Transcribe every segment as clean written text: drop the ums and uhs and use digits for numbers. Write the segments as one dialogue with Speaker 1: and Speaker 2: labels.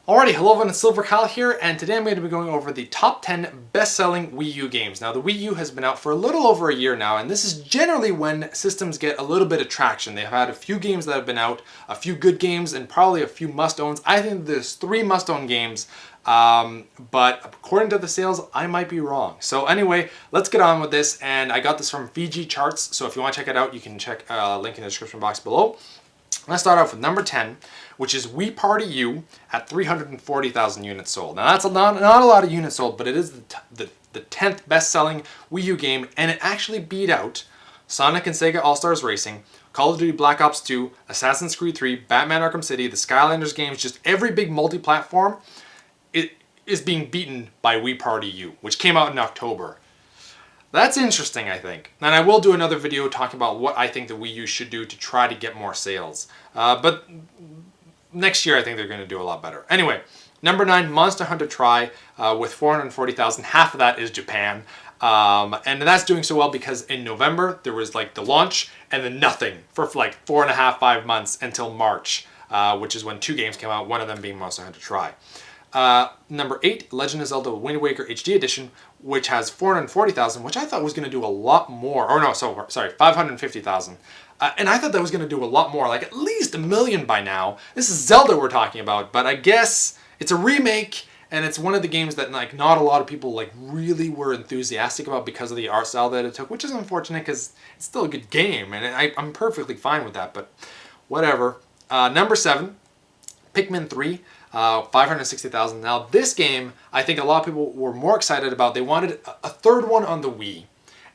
Speaker 1: Alrighty, hello everyone, it's Silver Kyle here, and today I'm going to be going over the top 10 best-selling Wii U games. Now, the Wii U has been out for a little over a year now, and this is generally when systems get a little bit of traction. They've had a few games that have been out, a few good games, and probably a few must-owns. I think there's 3 must-own games, but according to the sales, I might be wrong. So anyway, let's get on with this, and I got this from Fiji Charts, so if you want to check it out, you can check link in the description box below. Let's start off with number 10, which is Wii Party U at 340,000 units sold. Now that's not a lot of units sold, but it is the 10th best-selling Wii U game, and it actually beat out Sonic and Sega All-Stars Racing, Call of Duty Black Ops 2, Assassin's Creed 3, Batman Arkham City, the Skylanders games, just every big multi-platform. It is being beaten by Wii Party U, which came out in October. That's interesting, I think. And I will do another video talking about what I think the Wii U should do to try to get more sales. But next year, I think they're going to do a lot better. Anyway, number 9, Monster Hunter Tri with 440,000. Half of that is Japan. And that's doing so well because in November, there was like the launch and then nothing for like 4.5, 5 months until March, which is when 2 games came out, one of them being Monster Hunter Tri. Number 8, Legend of Zelda Wind Waker HD Edition, which has 440,000, which I thought was going to do a lot more. Or no, sorry, 550,000. And I thought that was going to do a lot more, like at least 1 million by now. This is Zelda we're talking about, but I guess it's a remake, and it's one of the games that like not a lot of people like really were enthusiastic about because of the art style that it took, which is unfortunate because it's still a good game, and I'm perfectly fine with that, but whatever. Number 7, Pikmin 3. 560,000. Now this game, I think a lot of people were more excited about. They wanted a third one on the Wii,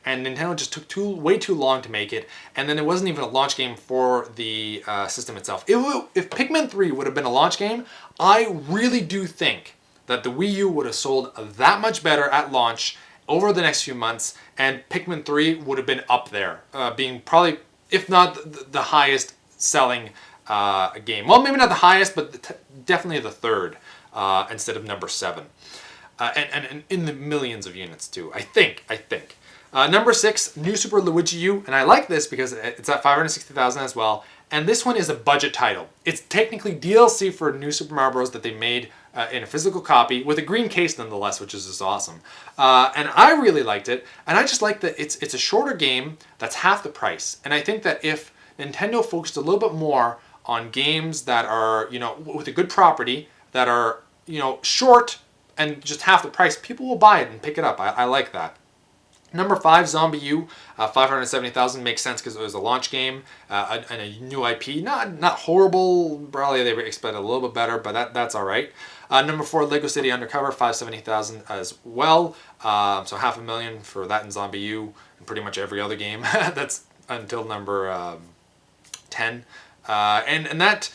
Speaker 1: and Nintendo just took way too long to make it, and then it wasn't even a launch game for the system itself. If Pikmin 3 would have been a launch game, I really do think that the Wii U would have sold that much better at launch over the next few months, and Pikmin 3 would have been up there, being probably, if not the highest selling game. Well, maybe not the highest, but definitely the third instead of number 7. And in the millions of units too, I think. Number 6, New Super Luigi U, and I like this because it's at 560,000 as well. And this one is a budget title. It's technically DLC for New Super Mario Bros. That they made in a physical copy with a green case nonetheless, which is just awesome. And I really liked it, and I just like that it's a shorter game that's half the price. And I think that if Nintendo focused a little bit more on games that are, you know, with a good property, that are, you know, short and just half the price, people will buy it and pick it up. I like that. Number 5, Zombie U, 570,000 makes sense because it was a launch game and a new IP. Not horrible. Probably they expected a little bit better, but that's all right. Number 4, Lego City Undercover, 570,000 as well. So 500,000 for that in Zombie U and pretty much every other game. That's until number 10. And that,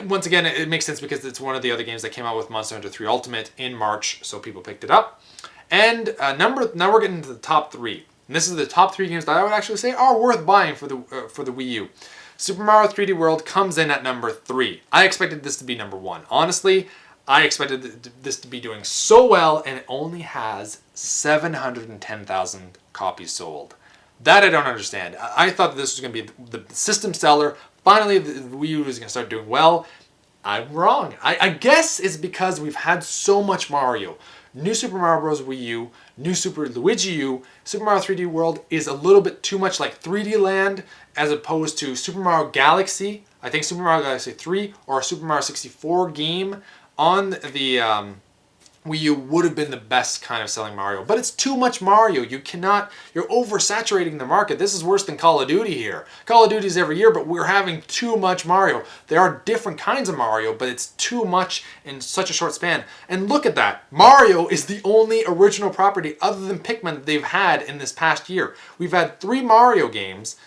Speaker 1: once again, it makes sense because it's one of the other games that came out with Monster Hunter 3 Ultimate in March, so people picked it up. And now we're getting into the top 3. And this is the top 3 games that I would actually say are worth buying for the Wii U. Super Mario 3D World comes in at number 3. I expected this to be number 1. Honestly, I expected this to be doing so well, and it only has 710,000 copies sold. That I don't understand. I thought that this was going to be the system seller. Finally, the Wii U is going to start doing well. I'm wrong. I guess it's because we've had so much Mario. New Super Mario Bros. Wii U, New Super Luigi U, Super Mario 3D World is a little bit too much like 3D Land as opposed to Super Mario Galaxy. I think Super Mario Galaxy 3 or a Super Mario 64 game on the Wii U would have been the best kind of selling Mario, but it's too much Mario. You're oversaturating the market. This is worse than Call of Duty here. Call of Duty's every year, but we're having too much Mario. There are different kinds of Mario, but it's too much in such a short span. And look at that. Mario is the only original property other than Pikmin that they've had in this past year. We've had 3 Mario games,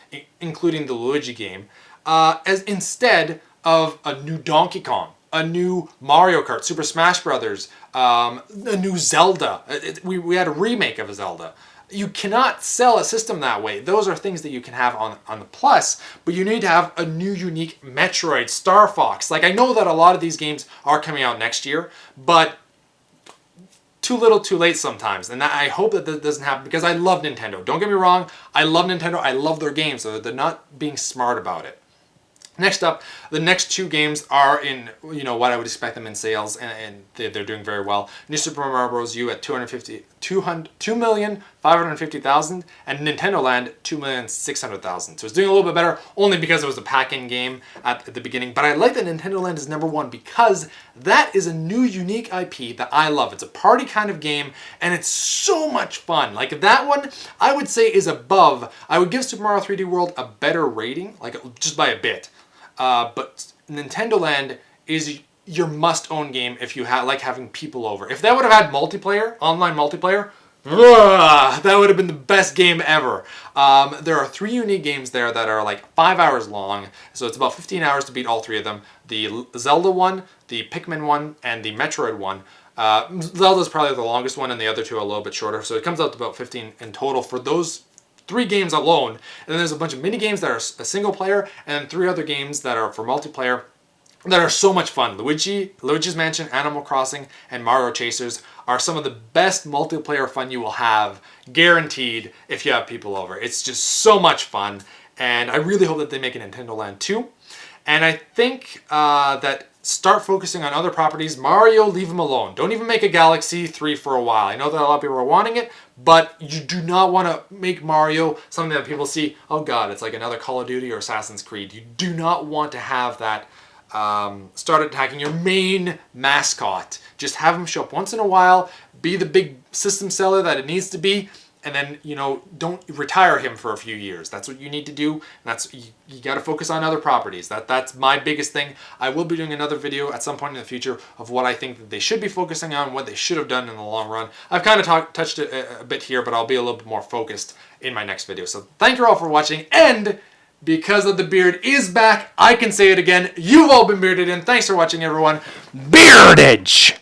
Speaker 1: including the Luigi game, as instead of a new Donkey Kong, a new Mario Kart, Super Smash Brothers, a new Zelda. We had a remake of a Zelda. You cannot sell a system that way. Those are things that you can have on the Plus, but you need to have a new unique Metroid, Star Fox. Like, I know that a lot of these games are coming out next year, but too little too late sometimes. And I hope that doesn't happen because I love Nintendo. Don't get me wrong, I love Nintendo. I love their games, so they're not being smart about it.
Speaker 2: Next up, the next two games are in, what I would expect them in sales, and they're doing very well. New Super Mario Bros. U at 2,550,000, and Nintendo Land 2,600,000. So it's doing a little bit better, only because it was a pack-in game at the beginning. But I like that Nintendo Land is number one because that is a new, unique IP that I love. It's a party kind of game, and it's so much fun. Like that one, I would say is above. I would give Super Mario 3D World a better rating, like just by a bit. But Nintendo Land is your must-own game if you like having people over. If that would have had multiplayer, online multiplayer, that would have been the best game ever. There are 3 unique games there that are like 5 hours long, so it's about 15 hours to beat all 3 of them. The Zelda one, the Pikmin one, and the Metroid one. Zelda's probably the longest one, and the other 2 are a little bit shorter, so it comes out to about 15 in total for those 3 games alone. And then there's a bunch of mini games that are a single player, and 3 other games that are for multiplayer that are so much fun. Luigi's Mansion, Animal Crossing, and Mario Chasers are some of the best multiplayer fun you will have, guaranteed, if you have people over. It's just so much fun, and I really hope that they make a Nintendo Land 2. And I think that start focusing on other properties. Mario, leave him alone. Don't even make a Galaxy 3 for a while. I know that a lot of people are wanting it, but you do not want to make Mario something that people see, oh god, it's like another Call of Duty or Assassin's Creed. You do not want to have that start attacking your main mascot. Just have him show up once in a while, be the big system seller that it needs to be, and then, don't retire him for a few years. That's what you need to do. That's you got to focus on other properties. That's my biggest thing. I will be doing another video at some point in the future of what I think that they should be focusing on, what they should have done in the long run. I've kind of touched it a bit here, but I'll be a little bit more focused in my next video. So thank you all for watching, and because of the beard is back, I can say it again. You've all been bearded in. Thanks for watching, everyone. Beardage!